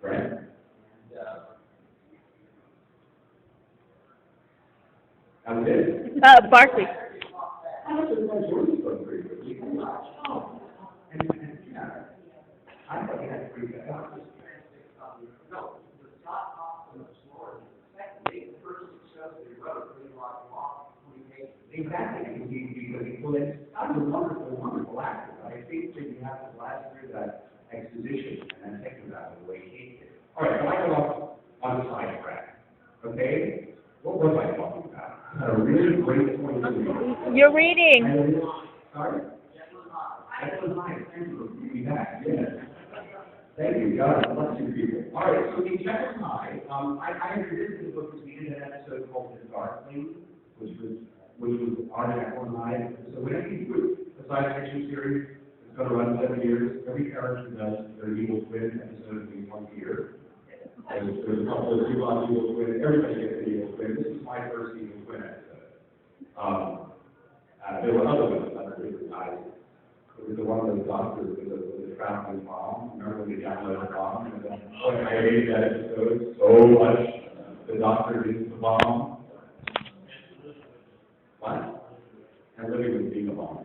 Right? That was it. Barkley. I was just really so pretty quickly. Oh. And yeah, I thought you had to pretty good doctors. No, the Scott Hoffman of Florida, secondly, the first success that he wrote really like law when he made. Exactly, because he put in, that was a wonderful, wonderful actor. I think that you have to blast through that exposition and then think about it the way he did. All right, so I got off on a sidetrack. Okay? What was I talking about? A really great point to me. You're reading. Sorry? That was nice. Thank you for being back. Yes. Thank you. God bless you people. All right, so in Jekyll and Hyde, I introduced this book because we did an episode called The Dark Lane, which was our Jekyll and Hyde. So whenever you do a science fiction series, it's going to run 7 years. Every character does their evil twin episode at least once a year. There's a couple of people on evil twin. Everybody gets an evil twin. This is my first evil twin episode. There were other ones, other different guys. It was the one with the doctor with the traveling bomb. Remember when they downloaded the bomb? And then, I hated that episode so much. The doctor gets the bomb. What? And Libby was being a bomb.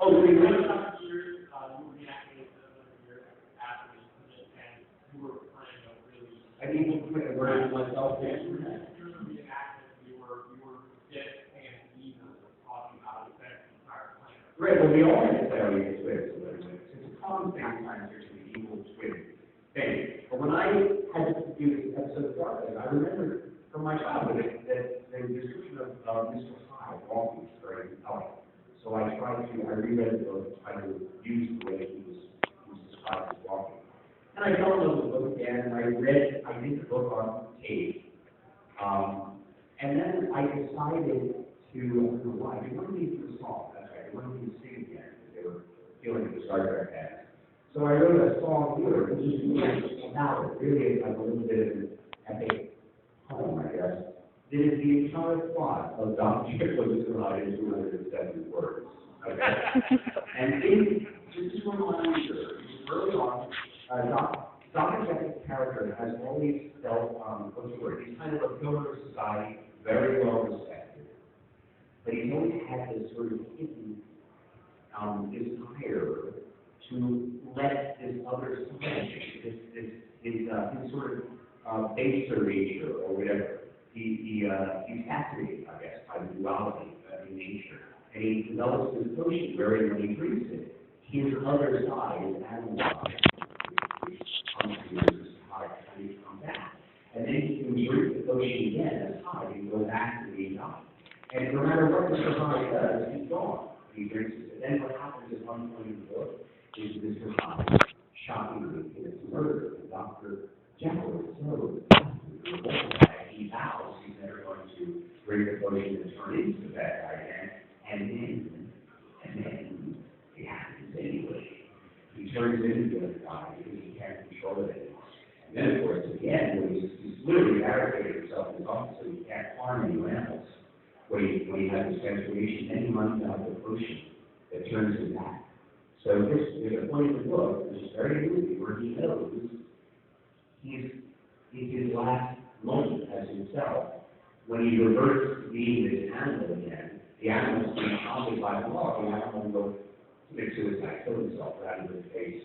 Oh, really? I didn't even put a word in myself. Right, well, we all necessarily get twins. It's a common thing in science fiction, the evil twin thing. But when I had to do this episode of Dark Lane, I remember from my childhood that the description of Mr. Hyde walking was very compelling. So I reread the book to try to use the way he was described as walking. And I fell in love with the book again, and I did the book on tape. And then I decided to, I don't know why, they wanted me to do a song, that's right, they wanted me to sing again, because they were feeling the Star Trek fans. So I wrote a song here, which is really about it, really like a little bit of an epic poem, I guess. It is the entire plot of Dr. Jekyll and Hyde in 270 words. Okay? And just to remind you, early on, Dr. Jekyll's character has always felt, what's the word, he's kind of a pillar of society, very well respected. But he's always had this sort of hidden desire to let this other side, his sort of baser nature or whatever. He's fascinated, I guess, by the duality in nature. And he develops this potion wherein when he drinks it, his other side is analyzed. And then he can drink the potion again as Hyde and go back to the God. And no matter what Mr. Hyde does, he's gone. He drinks it. And then what happens at one point in the book is Mr. Hyde shockingly commits murder. And Dr. Jekyll is so he vows he's never going to drink the potion and turn into the bad guy again. And then it happens anyway. He turns into the guy because he can't control it anymore. And then, of course, at the end, when he's literally barricaded himself in his office so he can't harm anyone else, when he has this transformation, then he runs out of the potion that turns him back. So there's a point in the book, which is very moving, where he knows he's his last moment as himself. When he reverts to being this animal again, the animal's being haunted by the law, the animal will go commit suicide, kill himself rather than face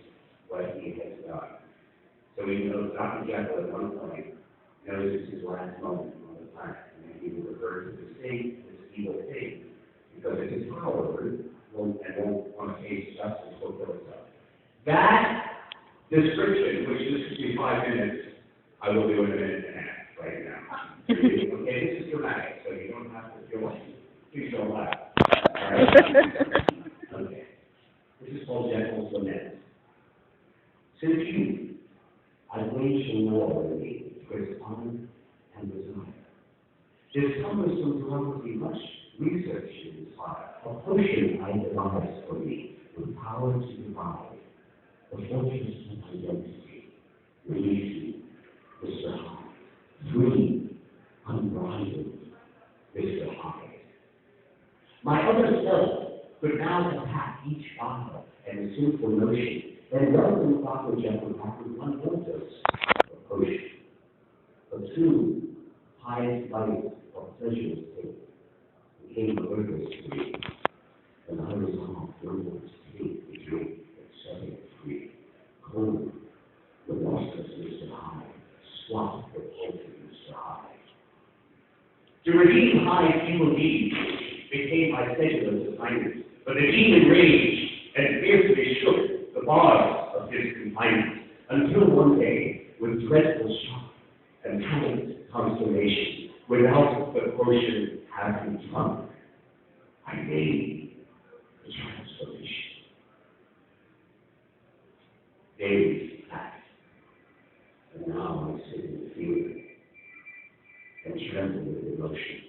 what he has done. So he knows Dr. Jekyll at one point knows it's his last moment on the planet, and then he will revert to the state, this evil thing, because if it's coward and won't want to face justice, will kill himself. That description, which this could be 5 minutes, I will do in a minute and a half right now. Okay, this is dramatic, so you don't have to feel like please don't laugh. All right? Okay. This is called Jekyll's Lament. Since youth, I've waged a war in me twixt honor and desire. There's cumbersome prophecy, much research in this fire. A potion I devised for me, with power to divide the fortress of identity. Release me, Mr. Hyde. Free, unbridled, Mr. Hyde. My other self could now attack each vial and the sinful notion, then welcome To redeem high evil deeds became my sedulous assignment, but the demon raged and fiercely shook the bars of his confinement, until one day, with dreadful shock and panicked consternation, without the potion having drunk, I made the transformation. Days passed, and now I sit in fear and tremble with emotion.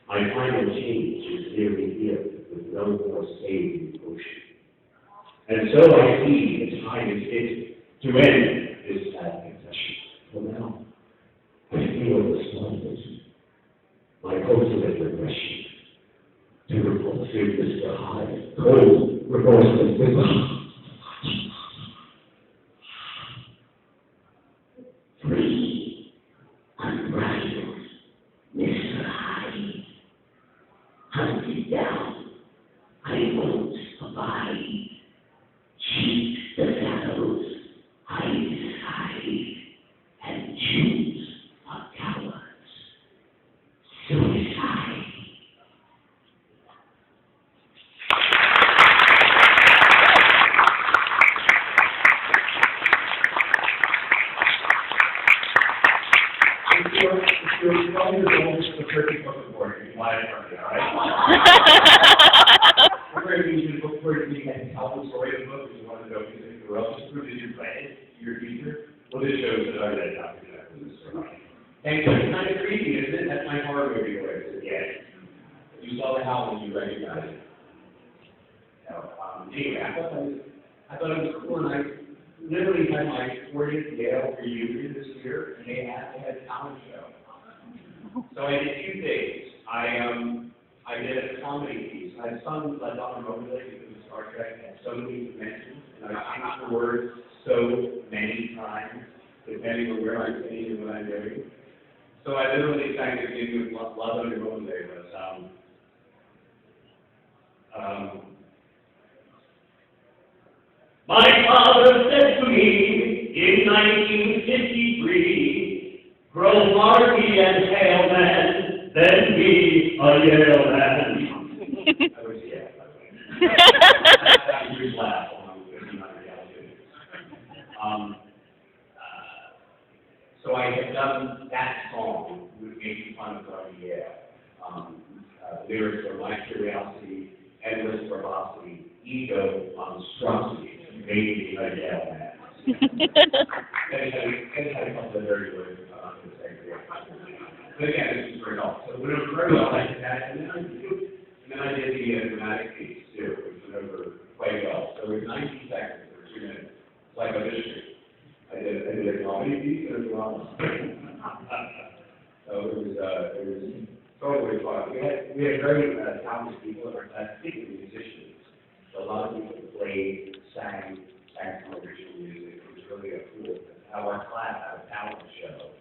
My final change is nearly here, with no more saving potion. And so I see the time is fit to end this sad confession. For now, I feel the smallness, my ultimate regression, to repulsive Mr. Hyde, cold, remorseless with free, unbridled, Mr. Hyde. Hunted down, I won't abide. Cheat the gallows, I decide, and choose a coward's suicide. If you're 12 years old, it's the perfect book report. You can buy it from me, all right? We're going to use your book report so you can tell the story of the book if you want to know anything else. Just prove that you're planning your future. Well, this shows that I read it after that was this story. And it's kind of creepy, isn't it? That's my horror movie voice at the end. You saw the howl and you recognized it. So, anyway, I thought it was cool, and I literally had my 40th Yale reunion this year, and they had a talent show. So I did two things. I did a comedy piece. I sung La Donna Mobility because Star Trek had so many dimensions, and I changed the words so many times, depending on where I'm sitting and what I'm doing. So I literally sang the beginning with La Donna Mobility, but my father said to me in 1953, grow hardy and hail man, then be a Yale man. I was Yale, by the way. That was your laugh on my reality. So I had done that song, making fun of going to Yale. Lyrics were my curiosity, endless verbosity, ego, monstrosity. Maybe a Yale man. And had a couple of dirty words on the same day. But again, this is very well. So when it was very well, I did that, and then I did the dramatic piece too, which went over quite well. So it was 90 seconds or 2 minutes. It's like a mystery. I did a comedy piece and a drama. So it was totally fun. We had very talented people in our class, particularly musicians. So a lot of people played, sang some original music. It was really a cool. Our class had a talent show,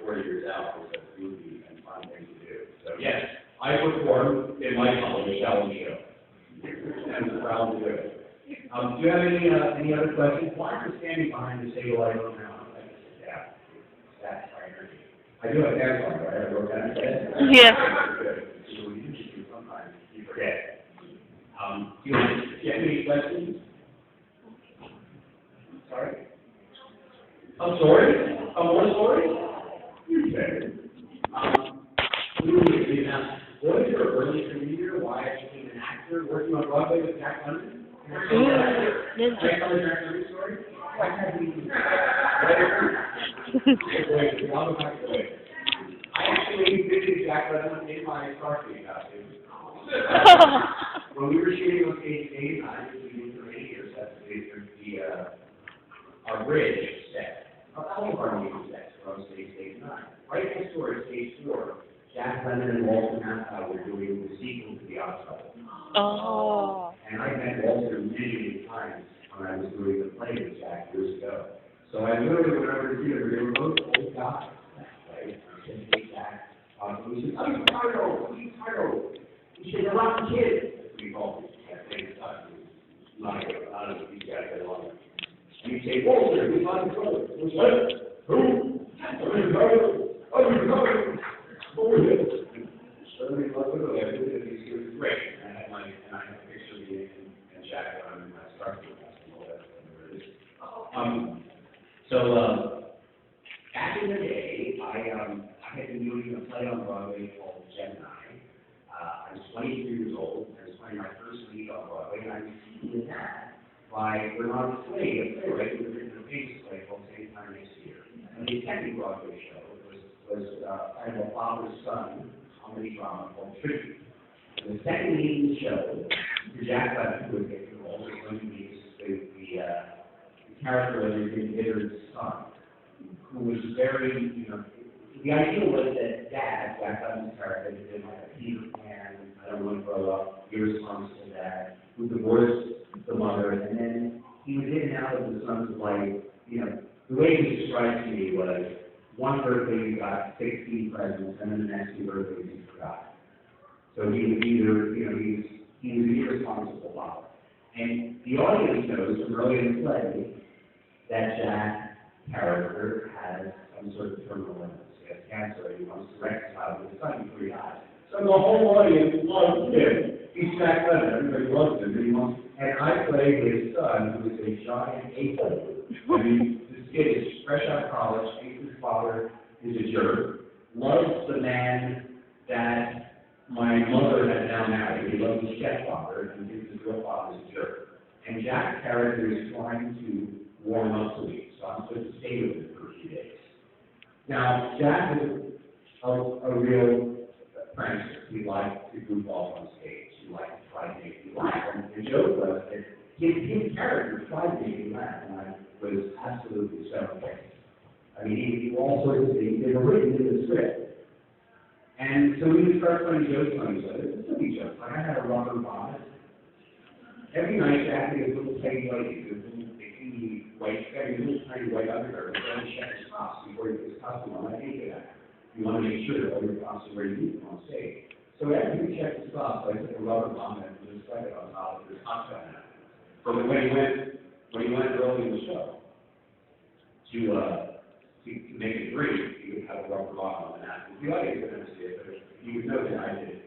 40 years out, was a goofy and fun thing to do. So yes, I performed in my college talent show. And I'm proud to do it. Do you have any other questions? Why are you standing behind the table? I don't know. Yeah, that's my energy. I do have that song, right? I wrote that instead. Yeah. So we usually do sometimes. You forget. Do you have any questions? Sorry? I'm sorry? More story? You're better. What is your early career? Why I became an actor? Working on Broadway with Jack London? Can I tell the Jack London story? I actually visited Jack London in my Starfleet costume. When we were shooting on stage 89, we did for many years, that's our bridge set. All of our music sets were on stage 89. Right next door at stage 4, Jack London and Walter Matthau were doing the sequel to The Odd Couple. Oh. And I met Walter many times when I was doing the play with Jack years ago. So I literally went over to theater, they were both old guys. Right? I said, hey, Jack. He said, I'm tired. He said, they're not kids. We call it. Not these guys get along. And you say, Walter, who's on the road? Who's what? Who? I'm in the road. So, back in the day, I had been doing a play on Broadway called Gemini. I was 23 years old. I was playing my first lead on Broadway, and I was seen in that by Bernard Slade, a playwright who had written a famous play called Same Time Next Year. And the second Broadway show was kind of a father-son comedy drama called Tribute. The second lead in the show, Jack Lemmon, who was the role, was going to be the character of his embittered son, who was very, the idea was that Dad, Jack Lemmon's character, had been like a Peter Pan, I don't want to grow up, irresponsible dad, who divorced the mother, and then he was in and out of the son's life. The way he described to me was, one birthday he got 16 presents, and then the next two birthdays he forgot. So he was either, he was an irresponsible father. And the audience knows from early in the play that Jack character has some sort of terminal illness. He has cancer, and he wants to reconcile with his son before he dies. So the whole audience loves him. He's Jack Lemmon, everybody loves him, and I play his son, who is a giant a-hole. I mean, this kid is fresh out of college, thinks his father is a jerk, loves the man that my mother had now married. He loves his stepfather, and thinks his real father is a jerk. And Jack's character is trying to warm up to me, so I'm supposed to stay with him for a few days. Now, Jack is a real prankster. He liked to goof off on stage. He liked to try to make me laugh. And the joke was that his character tried to make me laugh, and I was absolutely so amazed. I mean, he all sorts of things. They were written in the script. And so we would start playing jokes on each other. It's silly jokes. Like I had a rubber bonnet. Every night, Jack had a little tiny lady, a little bikini white, a little tiny white underwear, and then he check his props before he put his costume on. I hated that. You want to make sure that all your props are where you need them on stage. So after he checked his props, I took a rubber bonnet and just stuck it on top of his costume. So that when he went early in the show to make it brief, he would have a rubber bonnet on the hat. The audience would never see it, but he would know that I did it.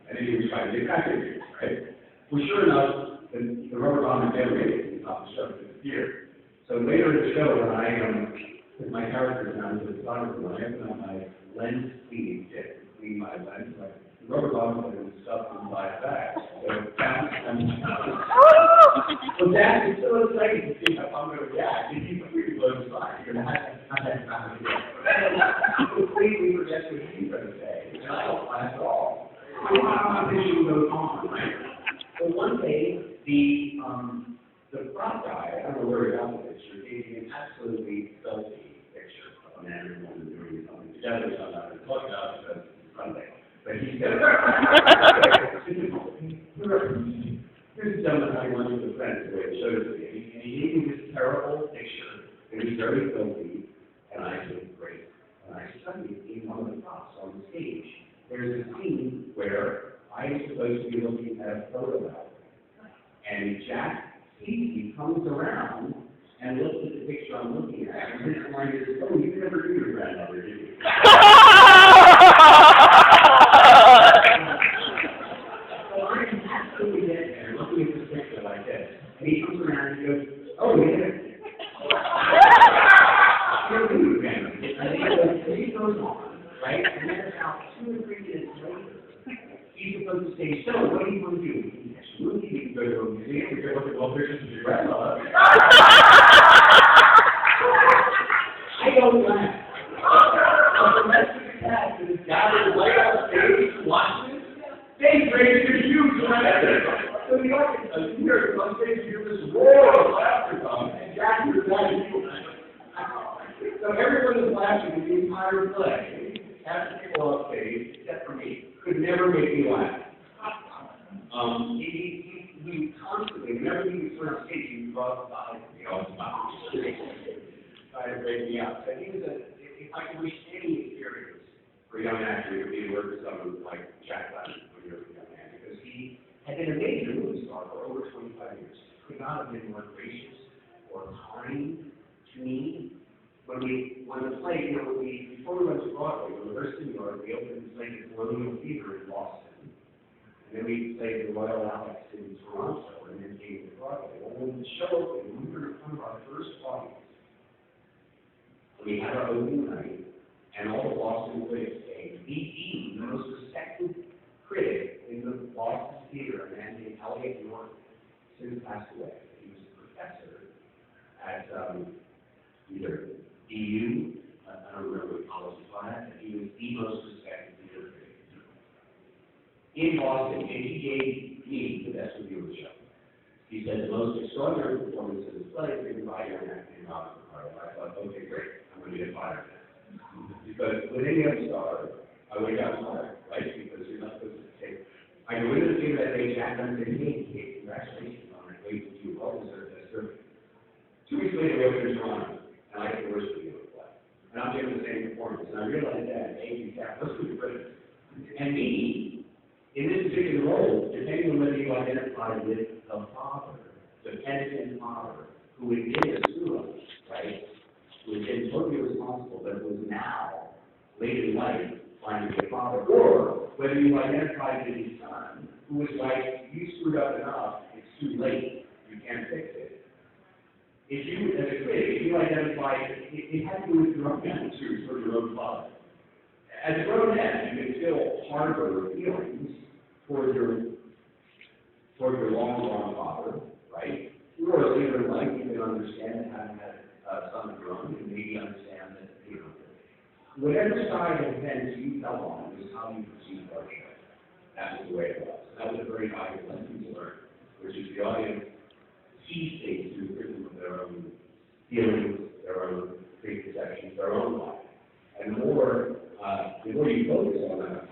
And then he would try to get back to it, right? Well, sure enough, the rubber bonnet never made it to the top of the show. It disappeared. So later in the show, when I, with my characters and I was a photographer, when I opened up my lens cleaning kit to clean my lens, the rubber bonnet was stuffed inside the bag. So well, Dad is so excited to see how I'm going to react. If you completely blow his mind, you're going to have that time again. I completely forget what he's going to say, and I don't laugh at all. My vision goes on, right? So one day, the prop guy, I don't know where he got the picture, gave me an absolutely filthy picture of a man and a woman doing something together, so I'm not going to talk about it because it's Sunday. But he said, here's a gentleman I went with a friend the way it showed it to me, and he gave me this terrible picture. It was very filthy, and I said, great. And I studied in one of the props on the stage. There's a scene where I am supposed to be looking at a photo album, and Jack Casey comes around and looks at the picture I'm looking at, and his line is, oh, you never knew your grandmother, did you? So I'm absolutely dead there, looking at this picture like this, and he comes around and he goes, oh, yeah. You never knew your grandmother, did you? And he goes on, right? And then about 2 or 3 minutes later, he's supposed to say, so, what do you want to do? Movie, you can go to a museum, you can look at old pictures of your grandmother. I don't laugh. The rest of the cast is gathered right on stage watching. Stage raised is huge, right? So the audience here on stage, you hear this roar of laughter come, and Jack is laughing. So everyone is laughing in the entire play. Half the people on stage, except for me, could never make me laugh. He constantly, whenever he was on stage, he brought by, trying to break me up. But he was if I could wish any experience for a young actor, it would be to work with someone like Jack Lemmon when you were a young man, because he had been a major movie star for over 25 years. He could not have been more gracious or kind to me. When the play, before we went to Broadway, when we rehearsed in New York, we opened the play at the Colonial Theater in Boston. And then we played the Royal Alex in Toronto, and then came to Broadway. Well, when the show opened, we were in front of our first audience. We had our opening night, and all the Boston critics came. B.E., the most respected critic in the Boston theater, a man named Elliot Norton, since passed away. He was a professor at either BU, I don't remember what college he taught at, but he was the most respected theater critic in Boston, and he gave me the best review of the show. He said the most extraordinary performance of this play is given by your acting and Robert Ricardo. I thought, okay, great, I'm going to get fired now. Because with any other star, I would have gotten fired, right? Because you're not supposed to take. I go into the theater that day, Jack, and I say, hey, congratulations on that great review. Well deserved, that's perfect. 2 weeks later, we opened in Toronto, and I get the worst review of the play. And I'm giving the same performance, and I realized that, hey, Jack, let's do the critics. And me, in this particular role, depending on whether you identify with the father, the penitent father, who had been a screw-up, right, who had been totally responsible, but was now, late in life, trying to be a father, or whether you identify with his son, who was like, you screwed up enough, it's too late, you can't fix it. If you, as a critic, if you identify, it had to do with your own attitude toward your own father. As a grown man, you can still harbor feelings toward your long father, right? Or later in life, you can understand that having had a son of your own, you can maybe understand that, you know, whatever side of the fence you fell on is how you perceive our show. That was the way it was. That was a very valuable lesson to learn, which is the audience sees things through the prism of their own feelings, their own preconceptions, their own life. And the more you focus on that,